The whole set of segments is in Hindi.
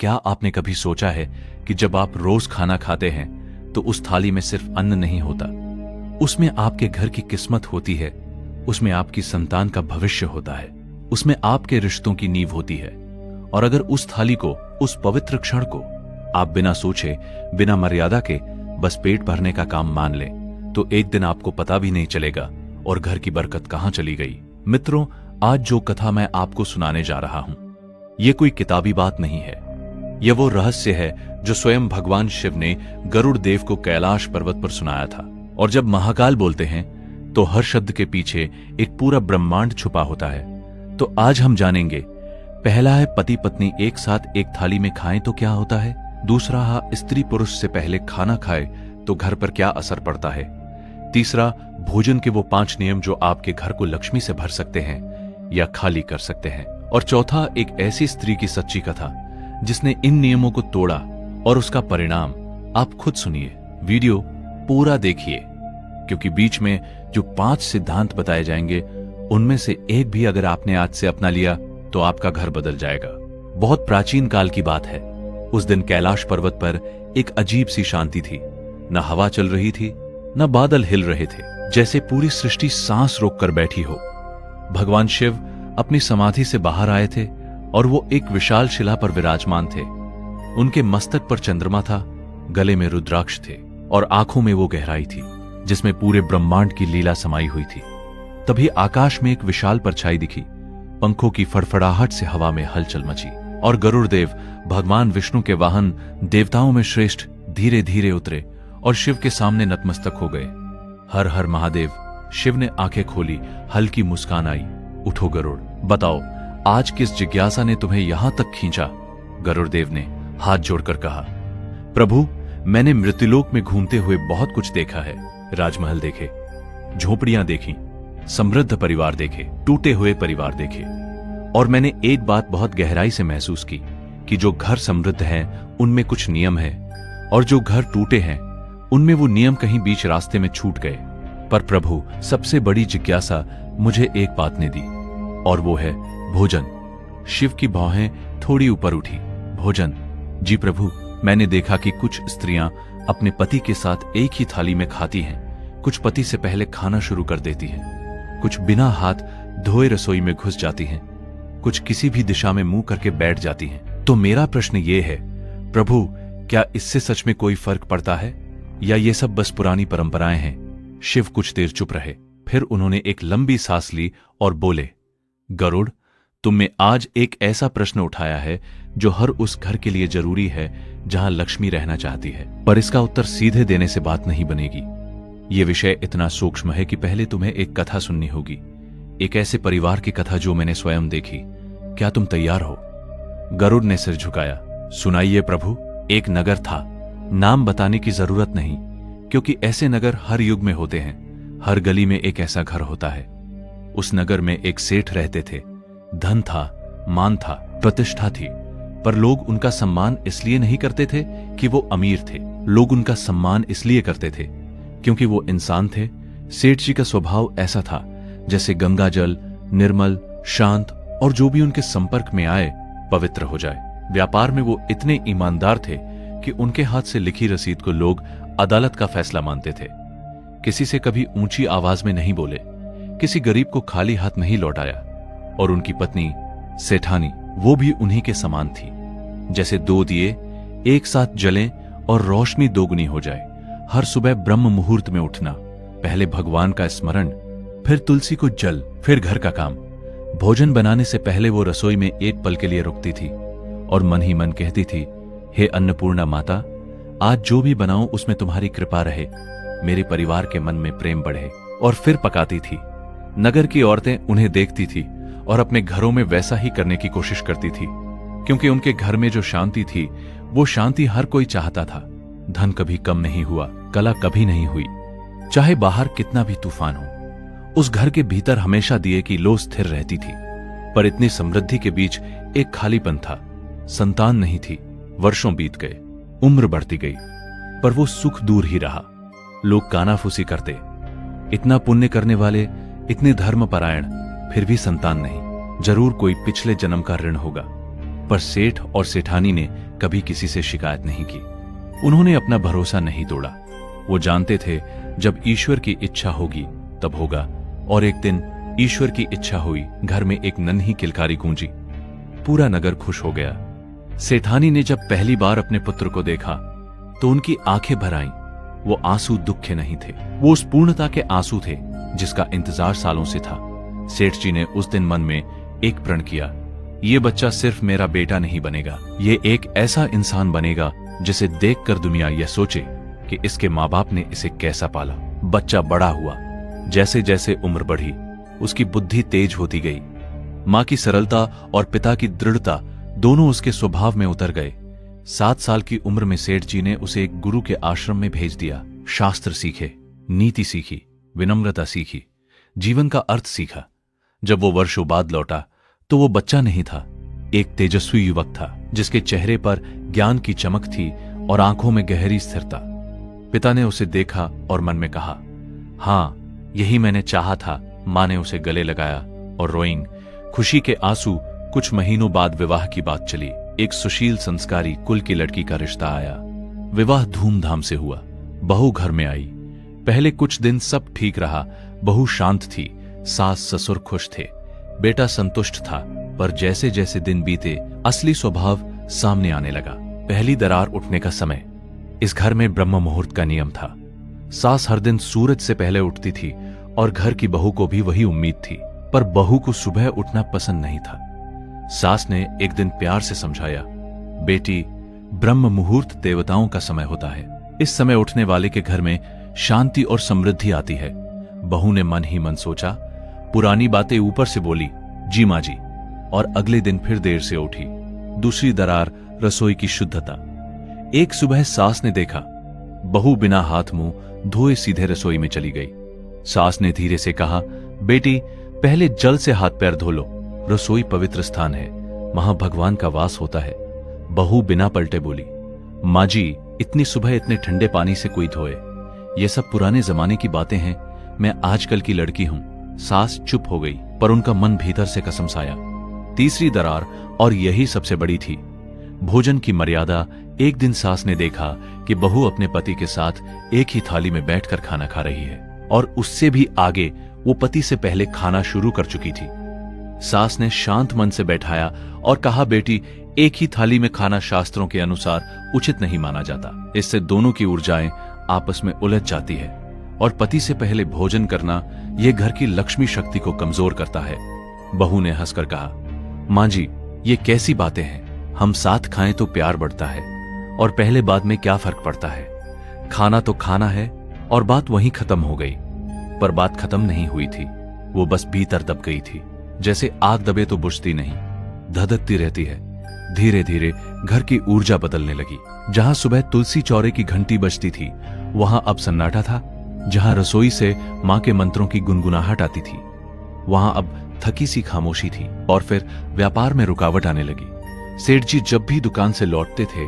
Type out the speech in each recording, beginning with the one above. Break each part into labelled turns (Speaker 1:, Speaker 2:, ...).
Speaker 1: क्या आपने कभी सोचा है कि जब आप रोज खाना खाते हैं तो उस थाली में सिर्फ अन्न नहीं होता, उसमें आपके घर की किस्मत होती है, उसमें आपकी संतान का भविष्य होता है, उसमें आपके रिश्तों की नींव होती है। और अगर उस थाली को, उस पवित्र क्षण को आप बिना सोचे, बिना मर्यादा के बस पेट भरने का काम मान लें, तो एक दिन आपको पता भी नहीं चलेगा और घर की बरकत कहां चली गई। मित्रों, आज जो कथा मैं आपको सुनाने जा रहा हूं, यह कोई किताबी बात नहीं है। यह वो रहस्य है जो स्वयं भगवान शिव ने गरुड़ देव को कैलाश पर्वत पर सुनाया था। और जब महाकाल बोलते हैं तो हर शब्द के पीछे एक पूरा ब्रह्मांड छुपा होता है। तो आज हम जानेंगे, पहला है पति पत्नी एक साथ एक थाली में खाएं तो क्या होता है। दूसरा है स्त्री पुरुष से पहले खाना खाए तो घर पर क्या असर पड़ता है। तीसरा, भोजन के वो 5 नियम जो आपके घर को लक्ष्मी से भर सकते हैं या खाली कर सकते हैं। और चौथा, एक ऐसी स्त्री की सच्ची कथा जिसने इन नियमों को तोड़ा और उसका परिणाम आप खुद सुनिए। वीडियो पूरा देखिए, क्योंकि बीच में जो 5 सिद्धांत बताए जाएंगे उनमें से एक भी अगर आपने आज से अपना लिया तो आपका घर बदल जाएगा। बहुत प्राचीन काल की बात है। उस दिन कैलाश पर्वत पर एक अजीब सी शांति थी। न हवा चल रही थी, न बादल हिल रहे थे, जैसे पूरी सृष्टि सांस रोककर बैठी हो। भगवान शिव अपनी समाधि से बाहर आए थे और वो एक विशाल शिला पर विराजमान थे। उनके मस्तक पर चंद्रमा था, गले में रुद्राक्ष थे और आंखों में वो गहराई थी जिसमें पूरे ब्रह्मांड की लीला समाई हुई थी। तभी आकाश में एक विशाल परछाई दिखी। पंखों की फड़फड़ाहट से हवा में हलचल मची और गरुड़ देव, भगवान विष्णु के वाहन, देवताओं में श्रेष्ठ, धीरे धीरे उतरे और शिव के सामने नतमस्तक हो गए। हर हर महादेव। शिव ने आंखें खोली, हल्की मुस्कान आई। उठो गरुड़, बताओ आज किस जिज्ञासा ने तुम्हें यहां तक खींचा। गरुड़ देव ने हाथ जोड़कर कहा, प्रभु, मैंने मृत्युलोक में घूमते हुए बहुत कुछ देखा है। राजमहल देखे, झोपड़ियां देखी, समृद्ध परिवार देखे, टूटे हुए परिवार देखे। और मैंने एक बात बहुत गहराई से महसूस की कि जो घर समृद्ध हैं उनमें कुछ नियम है और जो घर टूटे हैं उनमें वो नियम कहीं बीच रास्ते में छूट गए। पर प्रभु, सबसे बड़ी जिज्ञासा मुझे एक बात ने दी और वो है भोजन। शिव की भौहें थोड़ी ऊपर उठी। भोजन? जी प्रभु, मैंने देखा कि कुछ स्त्रियां अपने पति के साथ एक ही थाली में खाती हैं। कुछ पति से पहले खाना शुरू कर देती हैं, कुछ बिना हाथ धोए रसोई में घुस जाती हैं, कुछ किसी भी दिशा में मुंह करके बैठ जाती हैं। तो मेरा प्रश्न ये है, प्रभु, क्या इससे सच में कोई फर्क पड़ता है या ये सब बस पुरानी परंपराएं हैं? शिव कुछ देर चुप रहे, फिर उन्होंने एक लंबी सांस ली और बोले, गरुड़, तुमने आज एक ऐसा प्रश्न उठाया है जो हर उस घर के लिए जरूरी है जहां लक्ष्मी रहना चाहती है। पर इसका उत्तर सीधे देने से बात नहीं बनेगी। यह विषय इतना सूक्ष्म है कि पहले तुम्हें एक कथा सुननी होगी, एक ऐसे परिवार की कथा जो मैंने स्वयं देखी। क्या तुम तैयार हो? गरुड़ ने सिर झुकाया। सुनाइए प्रभु। एक नगर था, नाम बताने की जरूरत नहीं, क्योंकि ऐसे नगर हर युग में होते हैं। हर गली में एक ऐसा घर होता है। उस नगर में एक सेठ रहते थे। धन था, मान था, प्रतिष्ठा थी, पर लोग उनका सम्मान इसलिए नहीं करते थे कि वो अमीर थे। लोग उनका सम्मान इसलिए करते थे क्योंकि वो इंसान थे। सेठ जी का स्वभाव ऐसा था जैसे गंगा जल, निर्मल, शांत और जो भी उनके संपर्क में आए पवित्र हो जाए। व्यापार में वो इतने ईमानदार थे कि उनके हाथ से लिखी रसीद को लोग अदालत का फैसला मानते थे। किसी से कभी ऊंची आवाज में नहीं बोले, किसी गरीब को खाली हाथ नहीं लौटाया। और उनकी पत्नी सेठानी, वो भी उन्हीं के समान थी। जैसे 2 दिए एक साथ जलें और रोशनी दोगुनी हो जाए। हर सुबह ब्रह्म मुहूर्त में उठना, पहले भगवान का स्मरण, फिर तुलसी को जल, फिर घर का काम। भोजन बनाने से पहले वो रसोई में एक पल के लिए रुकती थी और मन ही मन कहती थी, हे अन्नपूर्णा माता, आज जो भी बनाऊं उसमें तुम्हारी कृपा रहे, मेरे परिवार के मन में प्रेम बढ़े। और फिर पकाती थी। नगर की औरतें उन्हें देखती थी और अपने घरों में वैसा ही करने की कोशिश करती थी, क्योंकि उनके घर में जो शांति थी वो शांति हर कोई चाहता था। धन कभी कम नहीं हुआ, कला कभी नहीं हुई, चाहे बाहर कितना भी तूफान हो। उस घर के भीतर हमेशा दिए की लो स्थिर रहती थी। पर इतनी समृद्धि के बीच एक खालीपन था। संतान नहीं थी। वर्षों बीत गए, उम्र बढ़ती गई, पर वो सुख दूर ही रहा। लोग कानाफूसी करते, इतना पुण्य करने वाले, इतने धर्मपरायण, फिर भी संतान नहीं, जरूर कोई पिछले जन्म का ऋण होगा। पर सेठ और सेठानी ने कभी किसी से शिकायत नहीं की। उन्होंने अपना भरोसा नहीं तोड़ा। वो जानते थे जब ईश्वर की इच्छा होगी तब होगा। और एक दिन ईश्वर की इच्छा हुई, घर में एक नन्ही किलकारी गूंजी। पूरा नगर खुश हो गया। सेठानी ने जब पहली बार अपने पुत्र को देखा तो उनकी आंखें भर आईं। वो आंसू दुख के नहीं थे, वो उस पूर्णता के आंसू थे जिसका इंतजार सालों से था। सेठ जी ने उस दिन मन में एक प्रण किया, ये बच्चा सिर्फ मेरा बेटा नहीं बनेगा, ये एक ऐसा इंसान बनेगा जिसे देखकर दुनिया यह सोचे कि इसके माँ बाप ने इसे कैसा पाला। बच्चा बड़ा हुआ। जैसे जैसे उम्र बढ़ी उसकी बुद्धि तेज होती गई। माँ की सरलता और पिता की दृढ़ता दोनों उसके स्वभाव में उतर गए। 7 साल की उम्र में सेठ जी ने उसे एक गुरु के आश्रम में भेज दिया। शास्त्र सीखे, नीति सीखी, विनम्रता सीखी, जीवन का अर्थ सीखा। जब वो वर्षों बाद लौटा तो वो बच्चा नहीं था, एक तेजस्वी युवक था जिसके चेहरे पर ज्ञान की चमक थी और आंखों में गहरी स्थिरता। पिता ने उसे देखा और मन में कहा, हां, यही मैंने चाहा था। मां ने उसे गले लगाया और रोइंग, खुशी के आंसू। कुछ महीनों बाद विवाह की बात चली। एक सुशील संस्कारी कुल की लड़की का रिश्ता आया। विवाह धूमधाम से हुआ। बहू घर में आई। पहले कुछ दिन सब ठीक रहा। बहू शांत थी, सास ससुर खुश थे, बेटा संतुष्ट था। पर जैसे जैसे दिन बीते असली स्वभाव सामने आने लगा। पहली दरार उठने का समय। इस घर में ब्रह्म मुहूर्त का नियम था। सास हर दिन सूरज से पहले उठती थी और घर की बहू को भी वही उम्मीद थी, पर बहू को सुबह उठना पसंद नहीं था। सास ने एक दिन प्यार से समझाया, बेटी, ब्रह्म मुहूर्त देवताओं का समय होता है। इस समय उठने वाले के घर में शांति और समृद्धि आती है। बहू ने मन ही मन सोचा, पुरानी बातें ऊपर से बोली, जी मां जी, और अगले दिन फिर देर से उठी। दूसरी दरार, रसोई की शुद्धता। एक सुबह सास ने देखा बहू बिना हाथ मुंह धोए सीधे रसोई में चली गई। सास ने धीरे से कहा, बेटी, पहले जल से हाथ पैर धो लो, रसोई पवित्र स्थान है, वहां भगवान का वास होता है। बहू बिना पलटे बोली, मां जी, इतनी सुबह इतने ठंडे पानी से कोई धोए? ये सब पुराने जमाने की बातें हैं, मैं आजकल की लड़की हूं। सास चुप हो गई, पर उनका मन भीतर से कसम साया। तीसरी दरार, और यही सबसे बड़ी थी, भोजन की मर्यादा। एक दिन सास ने देखा कि बहू अपने पति के साथ एक ही थाली में बैठकर खाना खा रही है और उससे भी आगे वो पति से पहले खाना शुरू कर चुकी थी। सास ने शांत मन से बैठाया और कहा, बेटी, एक ही थाली में खाना शास्त्रों के अनुसार उचित नहीं माना जाता। इससे दोनों की ऊर्जाएं आपस में उलझ जाती है और पति से पहले भोजन करना यह घर की लक्ष्मी शक्ति को कमजोर करता है। बहू ने हंसकर कहा, मां जी, ये कैसी बातें हैं? हम साथ खाएं तो प्यार बढ़ता है और पहले बाद में क्या फर्क पड़ता है? खाना तो खाना है। और बात वहीं खत्म हो गई। पर बात खत्म नहीं हुई थी, वो बस भीतर दब गई थी। जैसे आग दबे तो बुझती नहीं, धधकती रहती है। धीरे धीरे घर की ऊर्जा बदलने लगी। जहां सुबह तुलसी चौरे की घंटी बजती थी, वहां अब सन्नाटा था। जहां रसोई से मां के मंत्रों की गुनगुनाहट आती थी, वहां अब थकी सी खामोशी थी। और फिर व्यापार में रुकावट आने लगी। सेठ जी जब भी दुकान से लौटते थे,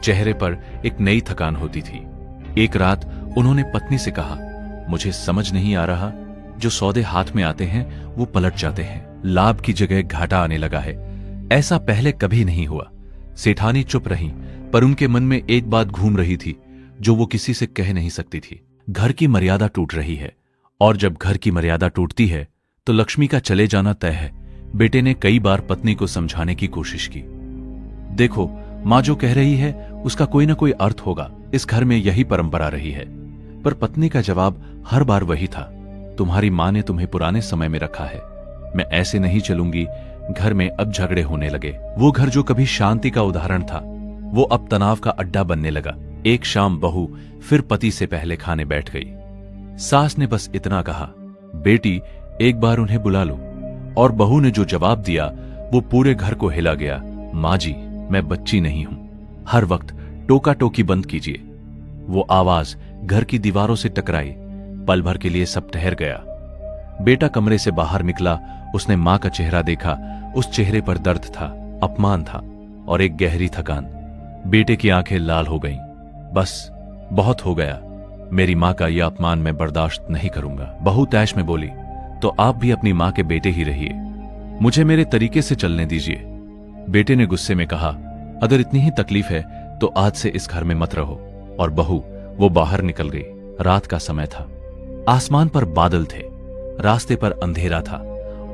Speaker 1: चेहरे पर एक नई थकान होती थी। एक रात उन्होंने पत्नी से कहा, मुझे समझ नहीं आ रहा, जो सौदे हाथ में आते हैं वो पलट जाते हैं, लाभ की जगह घाटा आने लगा है। ऐसा पहले कभी नहीं हुआ। सेठानी चुप रही, पर उनके मन में एक बात घूम रही थी जो वो किसी से कह नहीं सकती थी। घर की मर्यादा टूट रही है, और जब घर की मर्यादा टूटती है तो लक्ष्मी का चले जाना तय है। बेटे ने कई बार पत्नी को समझाने की कोशिश की, देखो, मां जो कह रही है उसका कोई ना कोई अर्थ होगा, इस घर में यही परंपरा रही है। पर पत्नी का जवाब हर बार वही था, तुम्हारी मां ने तुम्हें पुराने समय में रखा है, मैं ऐसे नहीं चलूंगी। घर में अब झगड़े होने लगे। वो घर जो कभी शांति का उदाहरण था, वो अब तनाव का अड्डा बनने लगा। एक शाम बहू फिर पति से पहले खाने बैठ गई। सास ने बस इतना कहा, बेटी, एक बार उन्हें बुला लो। और बहू ने जो जवाब दिया वो पूरे घर को हिला गया, मां जी, मैं बच्ची नहीं हूं, हर वक्त टोका टोकी बंद कीजिए। वो आवाज घर की दीवारों से टकराई। पल भर के लिए सब ठहर गया। बेटा कमरे से बाहर निकला। उसने मां का चेहरा देखा। उस चेहरे पर दर्द था, अपमान था और एक गहरी थकान। बेटे की आंखें लाल हो गईं। बस, बहुत हो गया, मेरी मां का यह अपमान मैं बर्दाश्त नहीं करूंगा। बहू तैश में बोली, तो आप भी अपनी मां के बेटे ही रहिए, मुझे मेरे तरीके से चलने दीजिए। बेटे ने गुस्से में कहा, अगर इतनी ही तकलीफ है तो आज से इस घर में मत रहो। और बहू वो बाहर निकल गई। रात का समय था, आसमान पर बादल थे, रास्ते पर अंधेरा था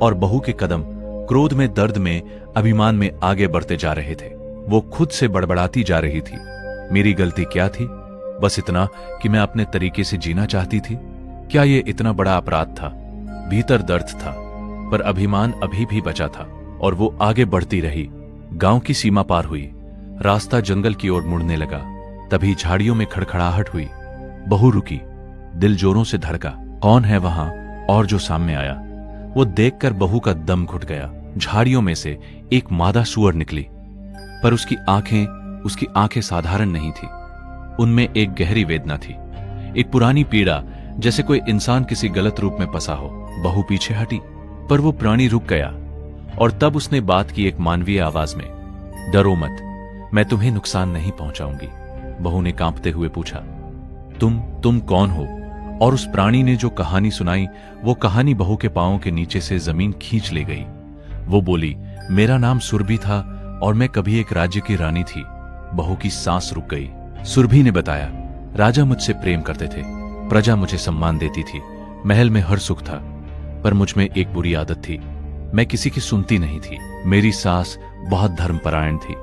Speaker 1: और बहू के कदम क्रोध में, दर्द में, अभिमान में आगे बढ़ते जा रहे थे। वो खुद से बड़बड़ाती जा रही थी। मेरी गलती क्या थी? बस इतना कि मैं अपने तरीके से जीना चाहती थी। क्या ये इतना बड़ा अपराध था? भीतर दर्द था, पर अभिमान अभी भी बचा था और वो आगे बढ़ती रही। गांव की सीमा पार हुई, रास्ता जंगल की ओर मुड़ने लगा। तभी झाड़ियों में खड़खड़ाहट हुई। बहू रुकी, दिल जोरों से धड़का। कौन है वहां? और जो सामने आया वो देखकर बहू का दम घुट गया। झाड़ियों में से एक मादा सूअर निकली, पर उसकी आंखें साधारण नहीं थी। उनमें एक गहरी वेदना थी, एक पुरानी पीड़ा, जैसे कोई इंसान किसी गलत रूप में फंसा हो। बहू पीछे हटी, पर वो प्राणी रुक गया और तब उसने बात की एक मानवीय आवाज में, डरो मत, मैं तुम्हें नुकसान नहीं पहुंचाऊंगी। बहू ने कांपते हुए पूछा, तुम कौन हो? और उस प्राणी ने जो कहानी सुनाई, वो कहानी बहू के पांवों के नीचे से जमीन खींच ले गई। वो बोली, मेरा नाम सुरभि था और मैं कभी एक राज्य की रानी थी। बहू की सांस रुक गई। सुरभि ने बताया, राजा मुझसे प्रेम करते थे, प्रजा मुझे सम्मान देती थी, महल में हर सुख था, पर मुझ में एक बुरी आदत थी, मैं किसी की सुनती नहीं थी। मेरी सास बहुत धर्मपरायण थी।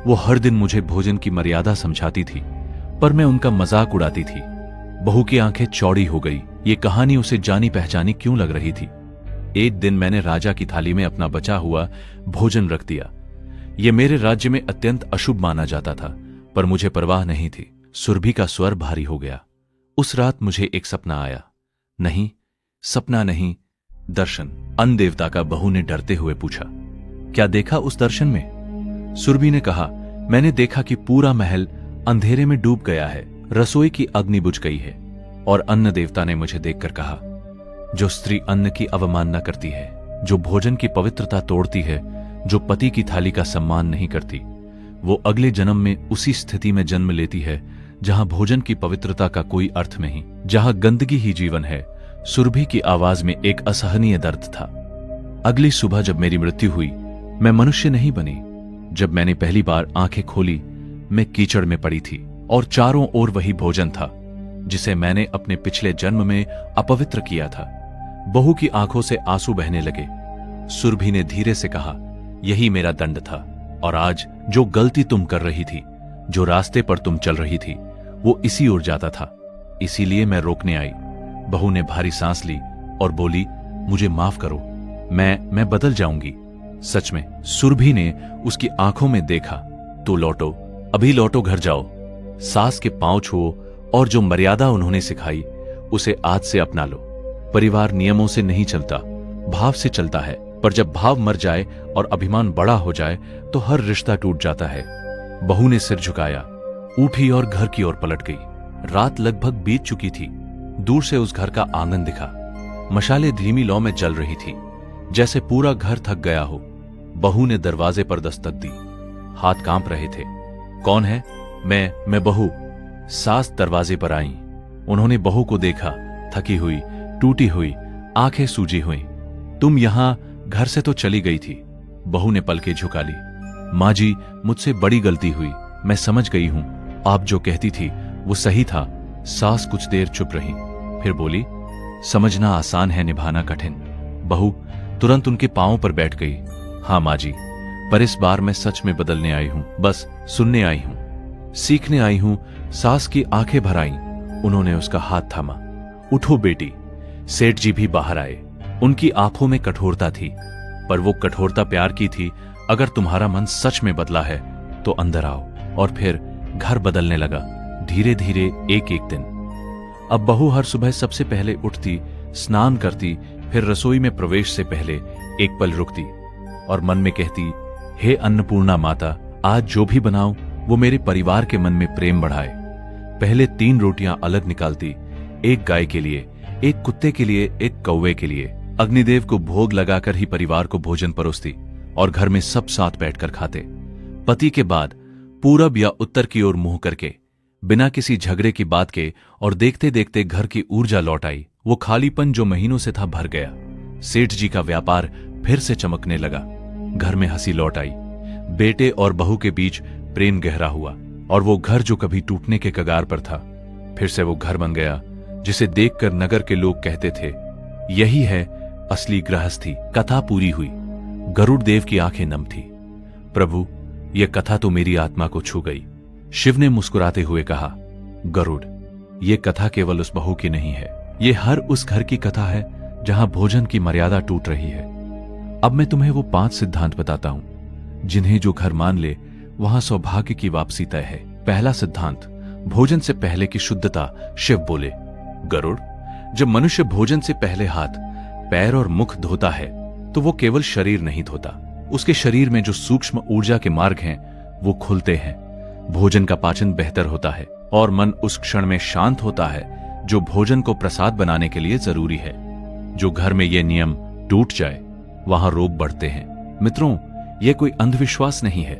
Speaker 1: वो हर दिन मुझे भोजन की मर्यादा समझाती थी, पर मैं उनका मजाक उड़ाती थी। बहू की आंखें चौड़ी हो गई। ये कहानी उसे जानी पहचानी क्यों लग रही थी? एक दिन मैंने राजा की थाली में अपना बचा हुआ भोजन रख दिया। यह मेरे राज्य में अत्यंत अशुभ माना जाता था, पर मुझे परवाह नहीं थी। सुरभि का स्वर भारी हो गया। उस रात मुझे एक सपना आया। नहीं, सपना नहीं, दर्शन। अन्न देवता का बहू ने डरते हुए पूछा, क्या देखा उस दर्शन में? सुरभि ने कहा, मैंने देखा कि पूरा महल अंधेरे में डूब गया है, रसोई की अग्नि बुझ गई है। और अन्न देवता ने मुझे देखकर कहा, जो स्त्री अन्न की अवमानना करती है, जो भोजन की पवित्रता तोड़ती है, जो पति की थाली का सम्मान नहीं करती, वो अगले जन्म में उसी स्थिति में जन्म लेती है जहां भोजन की पवित्रता का कोई अर्थ नहीं, जहां गंदगी ही जीवन है। सुरभि की आवाज में एक असहनीय दर्द था। अगली सुबह जब मेरी मृत्यु हुई, मैं मनुष्य नहीं बनी। जब मैंने पहली बार आंखें खोली, मैं कीचड़ में पड़ी थी और चारों ओर वही भोजन था जिसे मैंने अपने पिछले जन्म में अपवित्र किया था। बहू की आंखों से आंसू बहने लगे। सुरभि ने धीरे से कहा, यही मेरा दंड था, और आज जो गलती तुम कर रही थी, जो रास्ते पर तुम चल रही थी, वो इसी ओर जाता था, इसीलिए मैं रोकने आई। बहू ने भारी सांस ली और बोली, मुझे माफ करो, मैं बदल जाऊंगी। सच में। सुरभि ने उसकी आंखों में देखा। तो लौटो, अभी लौटो, घर जाओ, सास के पांव छुओ और जो मर्यादा उन्होंने सिखाई उसे आज से अपना लो। परिवार नियमों से नहीं चलता, भाव से चलता है, पर जब भाव मर जाए और अभिमान बड़ा हो जाए तो हर रिश्ता टूट जाता है। बहू ने सिर झुकाया, उठी और घर की ओर पलट गई। रात लगभग बीत चुकी थी। दूर से उस घर का आंगन दिखा। मशालें धीमी लौ में जल रही थी, जैसे पूरा घर थक गया हो। बहू ने दरवाजे पर दस्तक दी। हाथ कांप रहे थे। कौन है? मैं बहू। सास दरवाजे पर आई। उन्होंने बहू को देखा, थकी हुई, टूटी हुई, आंखें सूजी हुई। तुम यहां घर से तो चली गई थी। बहू ने पलकें झुका ली। माँ जी, मुझसे बड़ी गलती हुई, मैं समझ गई हूं। आप जो कहती थी वो सही था। सास कुछ देर चुप रही, फिर बोली, समझना आसान है, निभाना कठिन। बहू तुरंत उनके पांवों पर बैठ गई। हाँ माँ जी, पर इस बार मैं सच में बदलने आई हूं, बस सुनने आई हूं, सीखने आई हूं। सास की आंखें भर आईं। उन्होंने उसका हाथ थामा। उठो बेटी। सेठ जी भी बाहर आए। उनकी आंखों में कठोरता थी, पर वो कठोरता प्यार की थी। अगर तुम्हारा मन सच में बदला है तो अंदर आओ। और फिर घर बदलने लगा, धीरे धीरे, एक एक दिन। अब बहू हर सुबह सबसे पहले उठती, स्नान करती, फिर रसोई में प्रवेश से पहले एक पल रुकती और मन में कहती, हे अन्नपूर्णा माता, आज जो भी बनाऊं वो मेरे परिवार के मन में प्रेम बढ़ाए। पहले 3 रोटियां अलग निकालती, एक गाय के लिए, एक कुत्ते के लिए, एक कौवे के लिए। अग्निदेव को भोग लगाकर ही परिवार को भोजन परोसती और घर में सब साथ बैठकर खाते। पति के बाद पूरब या उत्तर की ओर मुंह करके, बिना किसी झगड़े की बात के, और देखते देखते घर की ऊर्जा लौट आई। वो खालीपन जो महीनों से था भर गया। सेठ जी का व्यापार फिर से चमकने लगा। घर में हंसी लौट आई। बेटे और बहू के बीच प्रेम गहरा हुआ और वो घर जो कभी टूटने के कगार पर था, फिर से वो घर बन गया जिसे देखकर नगर के लोग कहते थे, यही है असली गृहस्थी। कथा पूरी हुई। गरुड़ देव की आंखें नम थी। प्रभु, यह कथा तो मेरी आत्मा को छू गई। शिव ने मुस्कुराते हुए कहा, गरुड़, यह कथा केवल उस बहू की नहीं है, ये हर उस घर की कथा है जहां भोजन की मर्यादा टूट रही है। अब मैं तुम्हें वो 5 सिद्धांत बताता हूं जिन्हें जो घर मान ले वहां सौभाग्य की वापसी तय है। पहला सिद्धांत, भोजन से पहले की शुद्धता। शिव बोले, गरुड़, जब मनुष्य भोजन से पहले हाथ, पैर और मुख धोता है तो वो केवल शरीर नहीं धोता, उसके शरीर में जो सूक्ष्म ऊर्जा के मार्ग हैं वो खुलते हैं। भोजन का पाचन बेहतर होता है और मन उस क्षण में शांत होता है जो भोजन को प्रसाद बनाने के लिए जरूरी है। जो घर में ये नियम टूट जाए वहां रोग बढ़ते हैं। मित्रों, यह कोई अंधविश्वास नहीं है।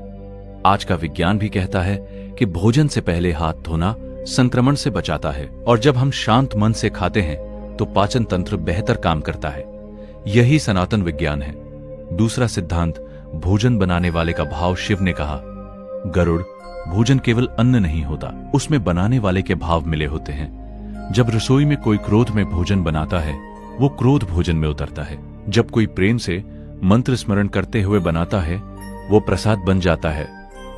Speaker 1: आज का विज्ञान भी कहता है कि भोजन से पहले हाथ धोना संक्रमण से बचाता है और जब हम शांत मन से खाते हैं तो पाचन तंत्र बेहतर काम करता है। यही सनातन विज्ञान है। दूसरा सिद्धांत, भोजन बनाने वाले का भाव। शिव ने कहा, गरुड़, भोजन केवल अन्न नहीं होता, उसमें बनाने वाले के भाव मिले होते हैं। जब रसोई में कोई क्रोध में भोजन बनाता है वो क्रोध भोजन में उतरता है। जब कोई प्रेम से मंत्र स्मरण करते हुए बनाता है वो प्रसाद बन जाता है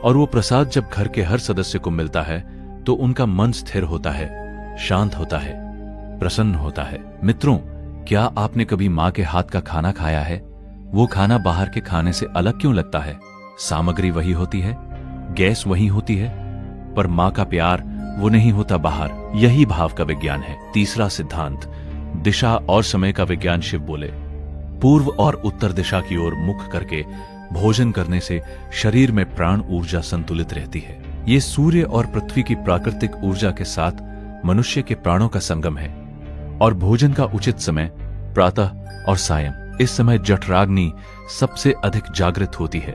Speaker 1: और वो प्रसाद जब घर के हर सदस्य को मिलता है तो उनका मन स्थिर होता है, शांत होता है, प्रसन्न होता है। मित्रों, क्या आपने कभी मां के हाथ का खाना खाया है? वो खाना बाहर के खाने से अलग क्यों लगता है? सामग्री वही होती है, गैस वही होती है, पर मां का प्यार वो नहीं होता बाहर। यही भाव का विज्ञान है। तीसरा सिद्धांत, दिशा और समय का विज्ञान। शिव बोले, पूर्व और उत्तर दिशा की ओर मुख करके भोजन करने से शरीर में प्राण ऊर्जा संतुलित रहती है। ये सूर्य और पृथ्वी की प्राकृतिक ऊर्जा के साथ मनुष्य के प्राणों का संगम है। और भोजन का उचित समय प्रातः और सायं। इस समय जठराग्नि सबसे अधिक जागृत होती है।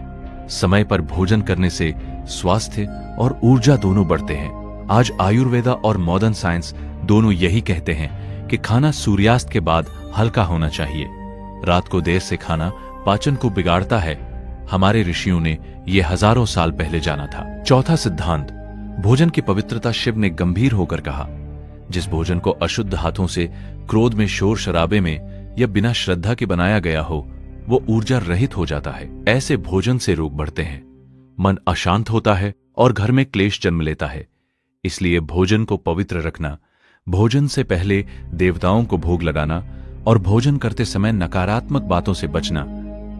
Speaker 1: समय पर भोजन करने से स्वास्थ्य और ऊर्जा दोनों बढ़ते हैं। आज आयुर्वेदा और मॉडर्न साइंस दोनों यही कहते हैं कि खाना सूर्यास्त के बाद हल्का होना चाहिए। रात को देर से खाना पाचन को बिगाड़ता है। हमारे ऋषियों ने यह हजारों साल पहले जाना था। चौथा सिद्धांत, भोजन की पवित्रता। शिव ने गंभीर होकर कहा, जिस भोजन को अशुद्ध हाथों से, क्रोध में, शोर शराबे में या बिना श्रद्धा के बनाया गया हो वो ऊर्जा रहित हो जाता है। ऐसे भोजन से रोग बढ़ते हैं, मन अशांत होता है और घर में क्लेश जन्म लेता है। इसलिए भोजन को पवित्र रखना, भोजन से पहले देवताओं को भोग लगाना और भोजन करते समय नकारात्मक बातों से बचना,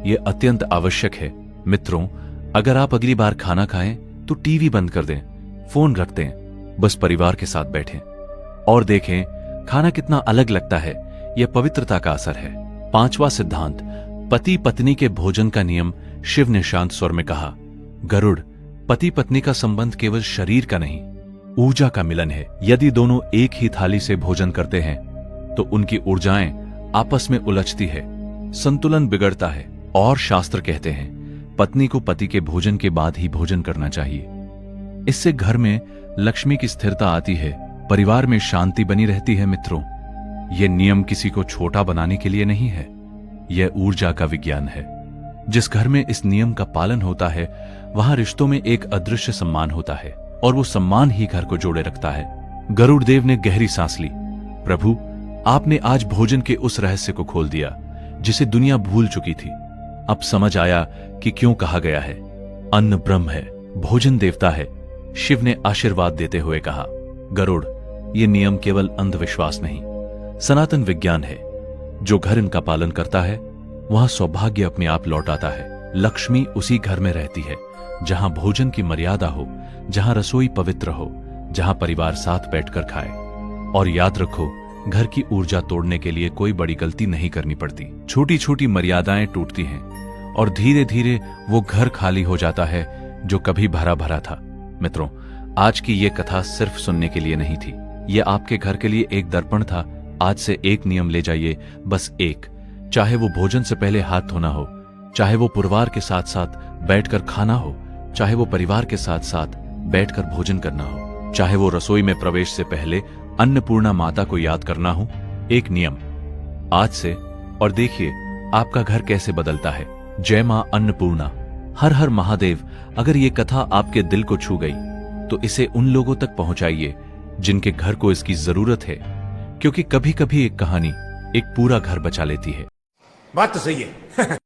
Speaker 1: यह अत्यंत आवश्यक है। मित्रों, अगर आप अगली बार खाना खाएं तो टीवी बंद कर दें, फोन रख दें, बस परिवार के साथ बैठें और देखें खाना कितना अलग लगता है। यह पवित्रता का असर है। पांचवा सिद्धांत, पति पत्नी के भोजन का नियम। शिव ने शांत स्वर में कहा, गरुड़, पति पत्नी का संबंध केवल शरीर का नहीं, ऊर्जा का मिलन है। यदि दोनों एक ही थाली से भोजन करते हैं तो उनकी ऊर्जाएं आपस में उलझती है, संतुलन बिगड़ता है। और शास्त्र कहते हैं पत्नी को पति के भोजन के बाद ही भोजन करना चाहिए। इससे घर में लक्ष्मी की स्थिरता आती है, परिवार में शांति बनी रहती है। मित्रों, यह नियम किसी को छोटा बनाने के लिए नहीं है, यह ऊर्जा का विज्ञान है। जिस घर में इस नियम का पालन होता है वहां रिश्तों में एक अदृश्य सम्मान होता है और वो सम्मान ही घर को जोड़े रखता है। गरुड़ देव ने गहरी सांस ली। प्रभु, आपने आज भोजन के उस रहस्य को खोल दिया जिसे दुनिया भूल चुकी थी। अब समझ आया कि क्यों कहा गया है, अन्न ब्रह्म है, भोजन देवता है। शिव ने आशीर्वाद देते हुए कहा, गरुड़, यह नियम केवल अंधविश्वास नहीं, सनातन विज्ञान है। जो घर इनका पालन करता है वहां सौभाग्य अपने आप लौट आता है। लक्ष्मी उसी घर में रहती है जहां भोजन की मर्यादा हो, जहां रसोई पवित्र हो, जहां परिवार साथ बैठकर खाए। और याद रखो, घर की ऊर्जा तोड़ने के लिए कोई बड़ी गलती नहीं करनी पड़ती। छोटी छोटी मर्यादाएं टूटती हैं और धीरे धीरे वो घर खाली हो जाता है जो कभी भरा भरा था। मित्रों, आज की ये कथा सिर्फ सुनने के लिए नहीं थी, ये आपके घर के लिए एक दर्पण था। आज से एक नियम ले जाइए, बस एक। चाहे वो भोजन से पहले हाथ धोना हो, चाहे वो परिवार के साथ साथ बैठकर खाना हो, चाहे वो परिवार के साथ साथ बैठकर भोजन करना हो, चाहे वो रसोई में प्रवेश से पहले अन्नपूर्णा माता को याद करना हो। एक नियम आज से, और देखिए आपका घर कैसे बदलता है। जय मां अन्नपूर्णा। हर हर महादेव। अगर ये कथा आपके दिल को छू गई तो इसे उन लोगों तक पहुंचाइए जिनके घर को इसकी जरूरत है, क्योंकि कभी कभी एक कहानी एक पूरा घर बचा लेती है।
Speaker 2: बात तो सही है।